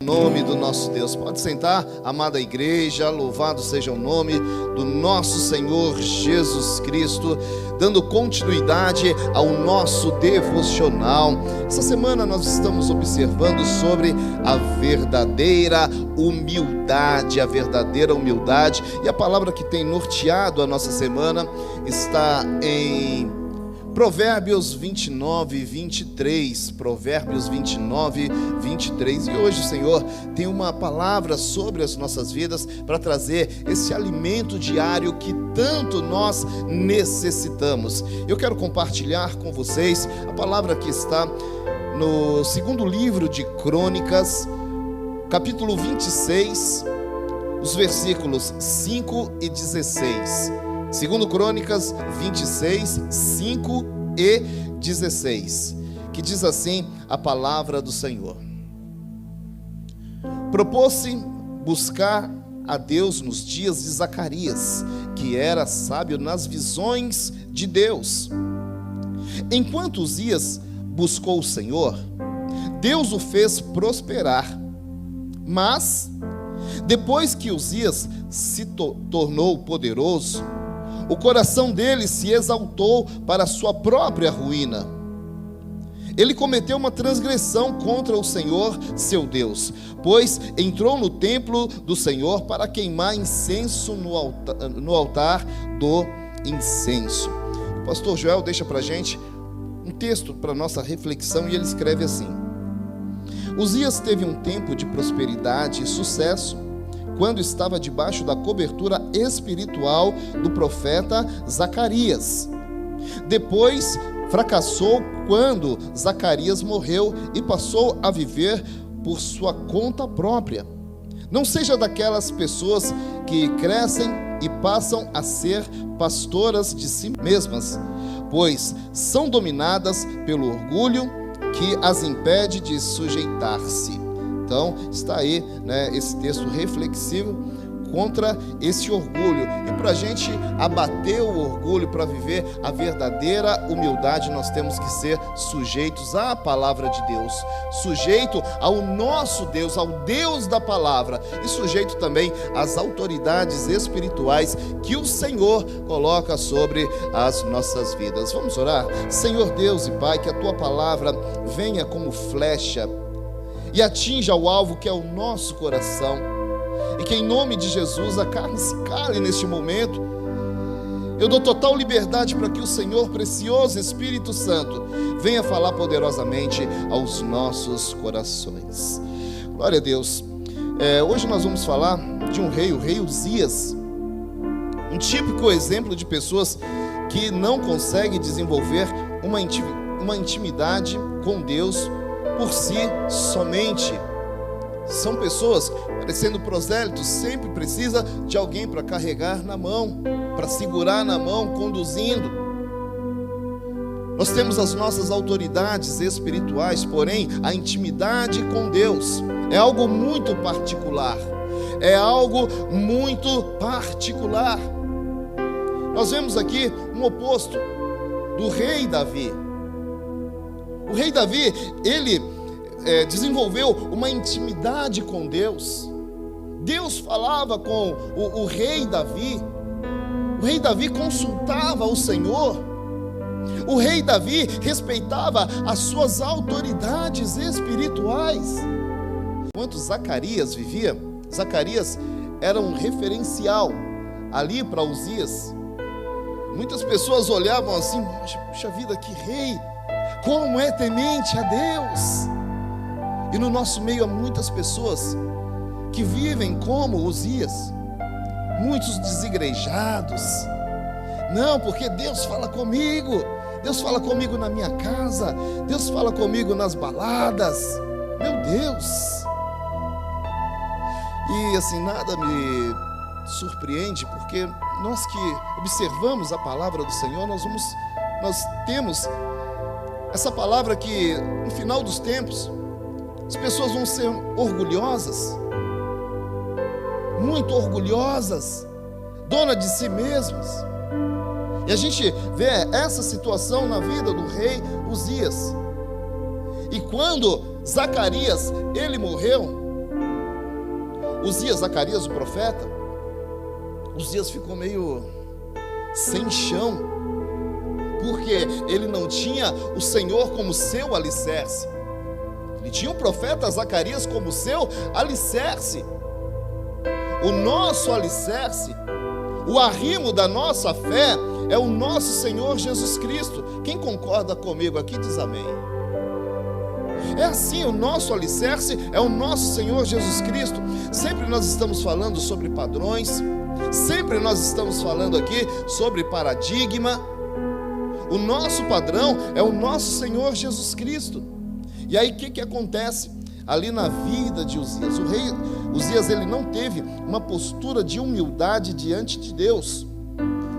Em nome do nosso Deus, pode sentar, amada igreja, louvado seja o nome do nosso Senhor Jesus Cristo, dando continuidade ao nosso devocional. Essa semana nós estamos observando sobre a verdadeira humildade, e a palavra que tem norteado a nossa semana está em Provérbios 29, 23, Provérbios 29, 23, e hoje o Senhor tem uma palavra sobre as nossas vidas para trazer esse alimento diário que tanto nós necessitamos. Eu quero compartilhar com vocês a palavra que está no segundo livro de Crônicas, capítulo 26, os versículos 5 e 16. Segundo Crônicas 26, 5 e 16, que diz assim a palavra do Senhor. Propôs-se buscar a Deus nos dias de Zacarias, que era sábio nas visões de Deus. Enquanto Uzias buscou o Senhor, Deus o fez prosperar. Mas, depois que Uzias se tornou poderoso, o coração dele se exaltou para a sua própria ruína. Ele cometeu uma transgressão contra o Senhor, seu Deus, pois entrou no templo do Senhor para queimar incenso no altar do incenso. O pastor Joel deixa para a gente um texto para nossa reflexão e ele escreve assim: Uzias teve um tempo de prosperidade e sucesso quando estava debaixo da cobertura espiritual do profeta Zacarias. Depois fracassou quando Zacarias morreu e passou a viver por sua conta própria. Não seja daquelas pessoas que crescem e passam a ser pastoras de si mesmas, pois são dominadas pelo orgulho que as impede de sujeitar-se. Então, está aí, esse texto reflexivo contra esse orgulho. E para a gente abater o orgulho, para viver a verdadeira humildade, nós temos que ser sujeitos à palavra de Deus, sujeito ao nosso Deus, ao Deus da palavra, e sujeito também às autoridades espirituais que o Senhor coloca sobre as nossas vidas. Vamos orar? Senhor Deus e Pai, que a Tua palavra venha como flecha e atinja o alvo que é o nosso coração, e que em nome de Jesus a carne se cale neste momento. Eu dou total liberdade para que o Senhor, precioso Espírito Santo, venha falar poderosamente aos nossos corações. Glória a Deus. Hoje nós vamos falar de um rei, o rei Uzias, um típico exemplo de pessoas que não conseguem desenvolver uma intimidade com Deus por si somente. São pessoas parecendo prosélitos, sempre precisa de alguém para carregar na mão, para segurar na mão, conduzindo. Nós temos as nossas autoridades espirituais, porém a intimidade com Deus é algo muito particular. Nós vemos aqui um oposto do rei Davi. O rei Davi, ele desenvolveu uma intimidade com Deus. Deus falava com o rei Davi. O rei Davi consultava o Senhor. O rei Davi respeitava as suas autoridades espirituais. Enquanto Zacarias vivia, Zacarias era um referencial ali para Uzias. Muitas pessoas olhavam assim: puxa vida, que rei! Como é temente a Deus! E no nosso meio há muitas pessoas que vivem como Uzias, muitos desigrejados. Não, porque Deus fala comigo, Deus fala comigo na minha casa, Deus fala comigo nas baladas. Meu Deus! E assim, nada me surpreende, porque nós que observamos a palavra do Senhor, nós temos essa palavra que no final dos tempos as pessoas vão ser orgulhosas, muito orgulhosas, donas de si mesmas. E a gente vê essa situação na vida do rei Uzias. E quando Zacarias, ele morreu, Uzias, Zacarias, o profeta, Uzias ficou meio sem chão, porque ele não tinha o Senhor como seu alicerce. Ele tinha o profeta Zacarias como seu alicerce. O nosso alicerce, o arrimo da nossa fé é o nosso Senhor Jesus Cristo. Quem concorda comigo aqui diz amém. É assim, o nosso alicerce é o nosso Senhor Jesus Cristo. Sempre nós estamos falando sobre padrões, sempre nós estamos falando aqui sobre paradigma. O nosso padrão é o nosso Senhor Jesus Cristo. E aí o que acontece ali na vida de Uzias? O rei Uzias, ele não teve uma postura de humildade diante de Deus.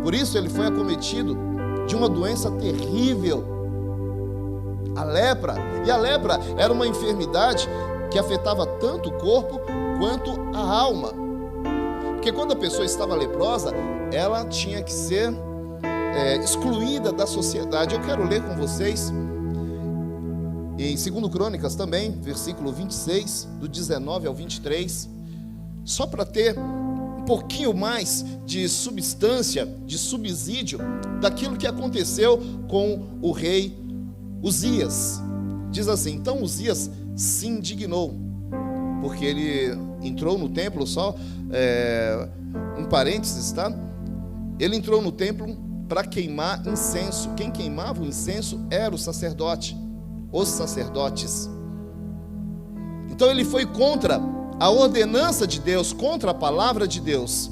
Por isso ele foi acometido de uma doença terrível, a lepra. E a lepra era uma enfermidade que afetava tanto o corpo quanto a alma. Porque quando a pessoa estava leprosa, ela tinha que ser excluída da sociedade. Eu quero ler com vocês em 2 Crônicas também, versículo 26, do 19 ao 23, só para ter um pouquinho mais de substância, de subsídio daquilo que aconteceu com o rei Uzias. Diz assim: então Uzias se indignou, porque ele entrou no templo, só um parênteses, tá? Ele entrou no templo para queimar incenso. Quem queimava o incenso era o sacerdote, os sacerdotes. Então ele foi contra a ordenança de Deus, contra a palavra de Deus.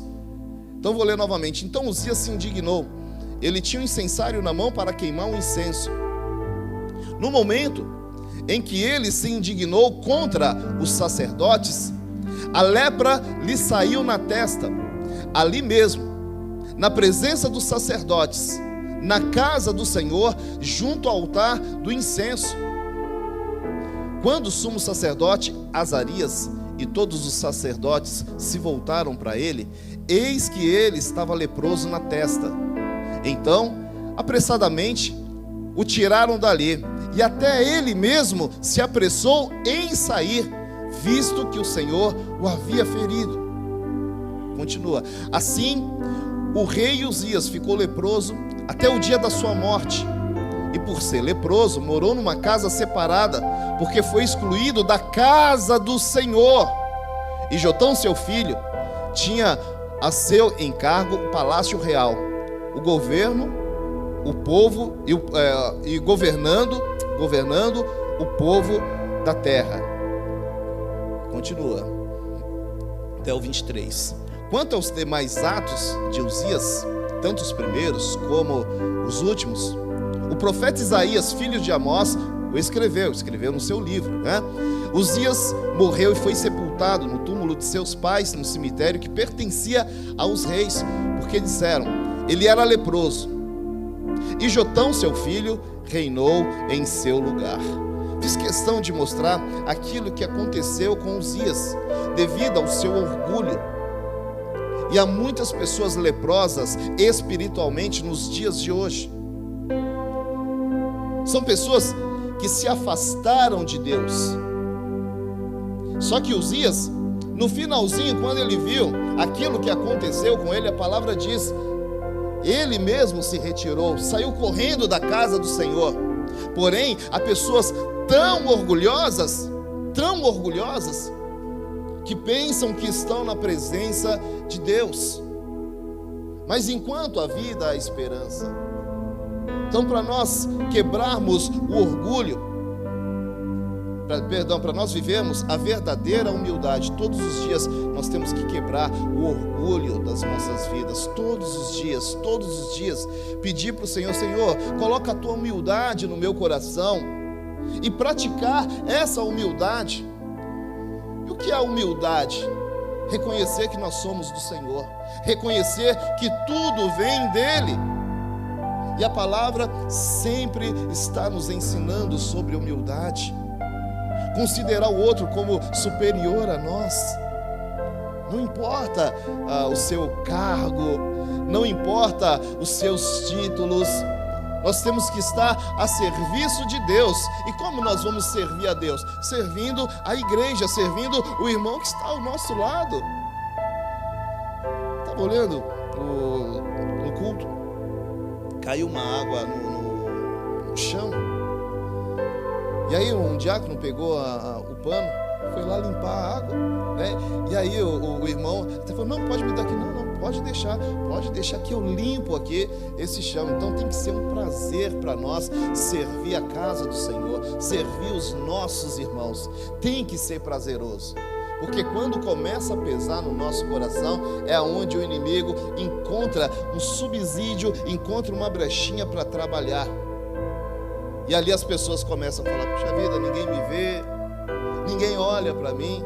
Então vou ler novamente. Então Uzias se indignou. Ele tinha um incensário na mão para queimar um incenso. No momento em que ele se indignou contra os sacerdotes, a lepra lhe saiu na testa, ali mesmo, na presença dos sacerdotes, na casa do Senhor, junto ao altar do incenso. Quando o sumo sacerdote Azarias e todos os sacerdotes se voltaram para ele, eis que ele estava leproso na testa. Então, apressadamente, o tiraram dali, e até ele mesmo se apressou em sair, visto que o Senhor o havia ferido. Continua. Assim, o rei Uzias ficou leproso até o dia da sua morte, e por ser leproso, morou numa casa separada, porque foi excluído da casa do Senhor. E Jotão, seu filho, tinha a seu encargo o palácio real, o governo, o povo e governando o povo da terra. Continua até o 23. Quanto aos demais atos de Uzias, tanto os primeiros como os últimos, o profeta Isaías, filho de Amós, o escreveu no seu livro, né? Uzias morreu e foi sepultado no túmulo de seus pais, no cemitério que pertencia aos reis, porque disseram: ele era leproso, e Jotão, seu filho, reinou em seu lugar. Fiz questão de mostrar aquilo que aconteceu com Uzias, devido ao seu orgulho. E há muitas pessoas leprosas espiritualmente nos dias de hoje. São pessoas que se afastaram de Deus. Só que Uzias, no finalzinho, quando ele viu aquilo que aconteceu com ele, a palavra diz, ele mesmo se retirou, saiu correndo da casa do Senhor. Porém, há pessoas tão orgulhosas, que pensam que estão na presença de Deus. Mas enquanto a vida, há esperança. Então, para nós quebrarmos o orgulho, para nós vivermos a verdadeira humildade, todos os dias nós temos que quebrar o orgulho das nossas vidas, todos os dias, pedir para o Senhor: Senhor, coloca a tua humildade no meu coração, e praticar essa humildade. E o que é a humildade? Reconhecer que nós somos do Senhor, reconhecer que tudo vem dEle. E a palavra sempre está nos ensinando sobre humildade. Considerar o outro como superior a nós. Não importa o seu cargo, não importa os seus títulos, Nós temos que estar a serviço de Deus. E como nós vamos servir a Deus? Servindo a igreja, servindo o irmão que está ao nosso lado. Estava olhando no culto, caiu uma água no chão. E aí um diácono pegou o pano, foi lá limpar a água, né? E aí o irmão até falou: não, pode me dar aqui, não, pode deixar que eu limpo aqui esse chão. Então tem que ser um prazer para nós servir a casa do Senhor, servir os nossos irmãos. Tem que ser prazeroso, porque quando começa a pesar no nosso coração, é onde o inimigo encontra um subsídio, encontra uma brechinha para trabalhar. E ali as pessoas começam a falar: puxa vida, ninguém me vê, ninguém olha para mim.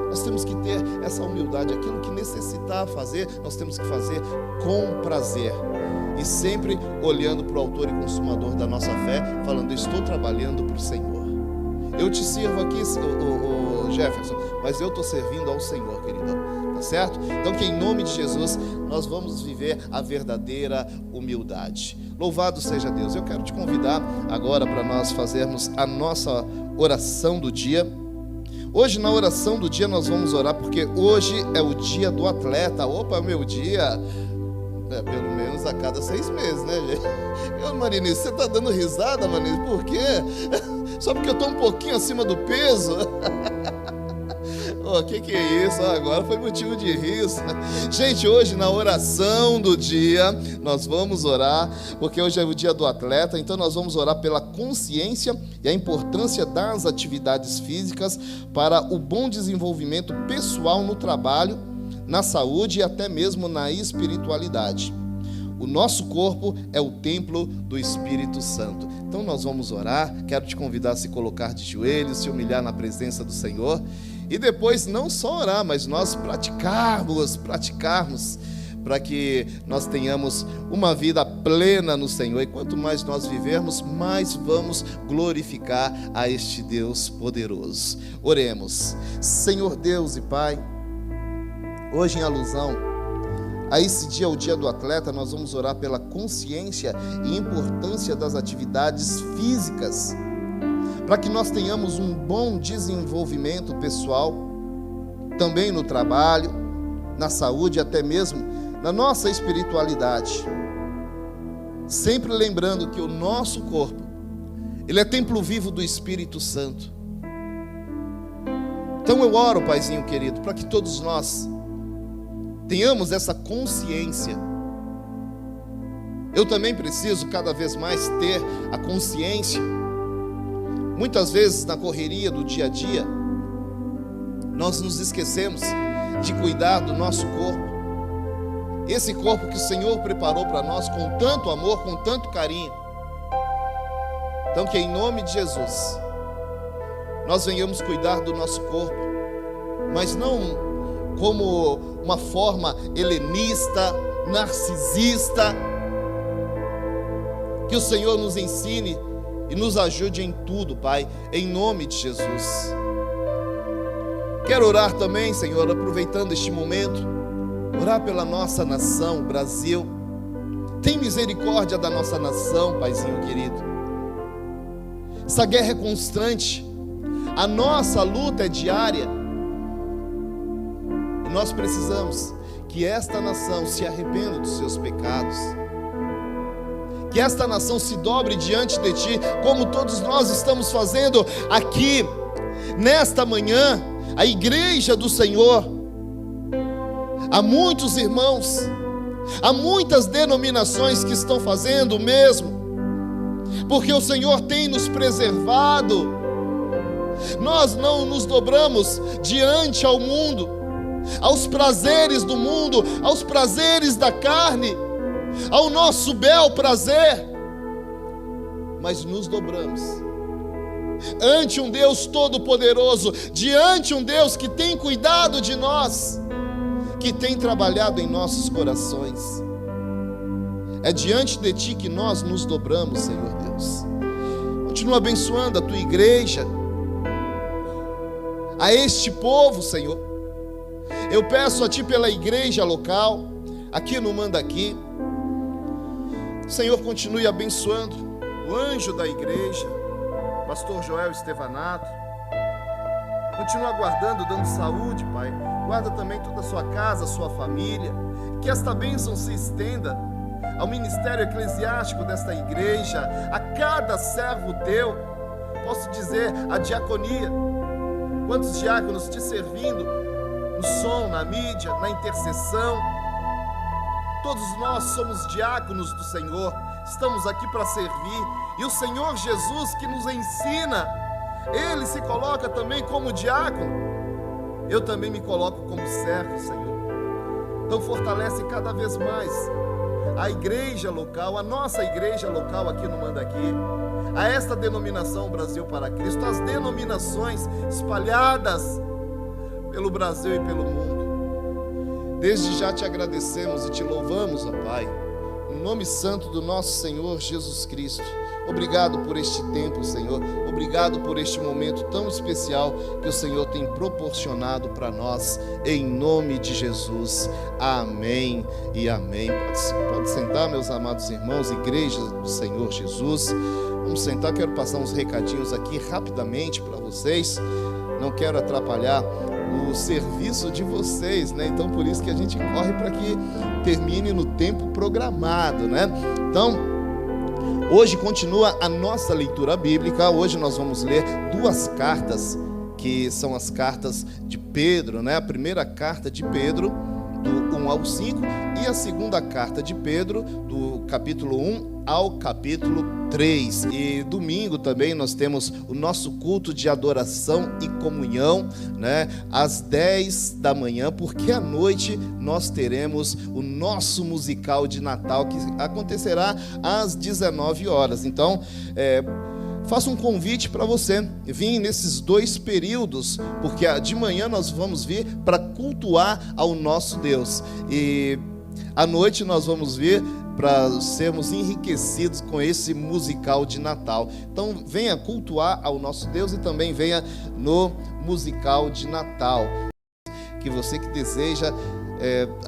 Nós temos que ter essa humildade. Aquilo que necessitar fazer, nós temos que fazer com prazer. E sempre olhando para o autor e consumador da nossa fé, falando: estou trabalhando para o Senhor. Eu te sirvo aqui, o Jefferson, mas eu estou servindo ao Senhor, queridão. Tá certo? Então que em nome de Jesus nós vamos viver a verdadeira humildade. Louvado seja Deus. Eu quero te convidar agora para nós fazermos a nossa oração do dia. Hoje na oração do dia nós vamos orar porque hoje é o dia do atleta. Opa, meu dia pelo menos a cada 6 meses, né, gente? Marinice, você tá dando risada, Marinice? Por quê? Só porque eu tô um pouquinho acima do peso? Que é isso? Agora foi motivo de riso. Gente, hoje na oração do dia nós vamos orar, porque hoje é o dia do atleta. Então nós vamos orar pela consciência e a importância das atividades físicas para o bom desenvolvimento pessoal no trabalho, na saúde e até mesmo na espiritualidade. O nosso corpo é o templo do Espírito Santo. Então nós vamos orar. Quero te convidar a se colocar de joelhos, se humilhar na presença do Senhor. E depois não só orar, mas nós praticarmos, para que nós tenhamos uma vida plena no Senhor. E quanto mais nós vivermos, mais vamos glorificar a este Deus poderoso. Oremos. Senhor Deus e Pai, hoje em alusão a esse dia, o dia do atleta, nós vamos orar pela consciência e importância das atividades físicas, para que nós tenhamos um bom desenvolvimento pessoal, também no trabalho, na saúde e até mesmo na nossa espiritualidade. Sempre lembrando que o nosso corpo, ele é templo vivo do Espírito Santo. Então eu oro, Paizinho querido, para que todos nós tenhamos essa consciência. Eu também preciso cada vez mais ter a consciência. Muitas vezes na correria do dia a dia, nós nos esquecemos de cuidar do nosso corpo. Esse corpo que o Senhor preparou para nós com tanto amor, com tanto carinho. Então que em nome de Jesus, nós venhamos cuidar do nosso corpo, mas não como uma forma helenista, narcisista. Que o Senhor nos ensine e nos ajude em tudo, Pai, em nome de Jesus. Quero orar também, Senhor, aproveitando este momento, orar pela nossa nação, Brasil. Tem misericórdia da nossa nação, Paizinho querido. Essa guerra é constante, a nossa luta é diária. E nós precisamos que esta nação se arrependa dos seus pecados, que esta nação se dobre diante de Ti, como todos nós estamos fazendo aqui, nesta manhã, a igreja do Senhor. Há muitos irmãos, há muitas denominações que estão fazendo o mesmo, porque o Senhor tem nos preservado. Nós não nos dobramos diante ao mundo, aos prazeres do mundo, aos prazeres da carne, ao nosso bel prazer, mas nos dobramos ante um Deus todo-poderoso, diante um Deus que tem cuidado de nós, que tem trabalhado em nossos corações. É diante de Ti que nós nos dobramos, Senhor Deus. Continua abençoando a Tua igreja, a este povo, Senhor. Eu peço a Ti pela igreja local, aqui no Mandaqui. O Senhor continue abençoando o anjo da igreja, pastor Joel Estevanato. Continua guardando, dando saúde, Pai. Guarda também toda a sua casa, a sua família. Que esta bênção se estenda ao ministério eclesiástico desta igreja, a cada servo teu. Posso dizer, a diaconia. Quantos diáconos te servindo no som, na mídia, na intercessão. Todos nós somos diáconos do Senhor. Estamos aqui para servir. E o Senhor Jesus que nos ensina, Ele se coloca também como diácono. Eu também me coloco como servo, Senhor. Então fortalece cada vez mais a igreja local, a nossa igreja local aqui no Mandaqui, a esta denominação Brasil para Cristo, as denominações espalhadas pelo Brasil e pelo mundo. Desde já te agradecemos e te louvamos, ó Pai, no nome santo do nosso Senhor Jesus Cristo. Obrigado por este tempo, Senhor. Obrigado por este momento tão especial que o Senhor tem proporcionado para nós, em nome de Jesus. Amém e amém. Pode sentar, meus amados irmãos, igreja do Senhor Jesus. Vamos sentar, quero passar uns recadinhos aqui rapidamente para vocês. Não quero atrapalhar o serviço de vocês, né? Então por isso que a gente corre para que termine no tempo programado, né? Então, hoje continua a nossa leitura bíblica. Hoje nós vamos ler duas cartas, que são as cartas de Pedro, né? A primeira carta de Pedro, do 1 ao 5, e a segunda carta de Pedro, do capítulo 1 ao capítulo 3. E domingo também nós temos o nosso culto de adoração e comunhão, né? Às 10 da manhã, porque à noite nós teremos o nosso musical de Natal, que acontecerá às 19 horas. Então, faço um convite para você vir nesses dois períodos, porque de manhã nós vamos vir para cultuar ao nosso Deus, e à noite nós vamos vir para sermos enriquecidos com esse musical de Natal. Então venha cultuar ao nosso Deus e também venha no musical de Natal. Que você que deseja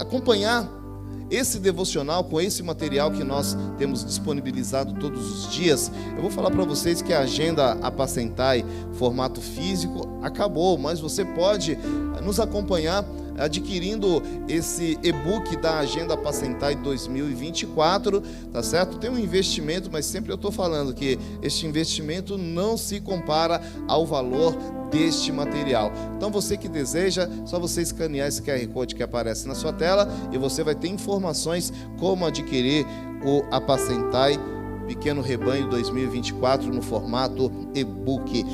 acompanhar esse devocional com esse material que nós temos disponibilizado todos os dias, eu vou falar para vocês que a agenda Apacentai formato físico acabou, mas você pode nos acompanhar adquirindo esse e-book da Agenda Apacentai 2024, tá certo? Tem um investimento, mas sempre eu estou falando que este investimento não se compara ao valor deste material. Então você que deseja, só você escanear esse QR Code que aparece na sua tela e você vai ter informações como adquirir o Apacentai Pequeno Rebanho 2024 no formato e-book.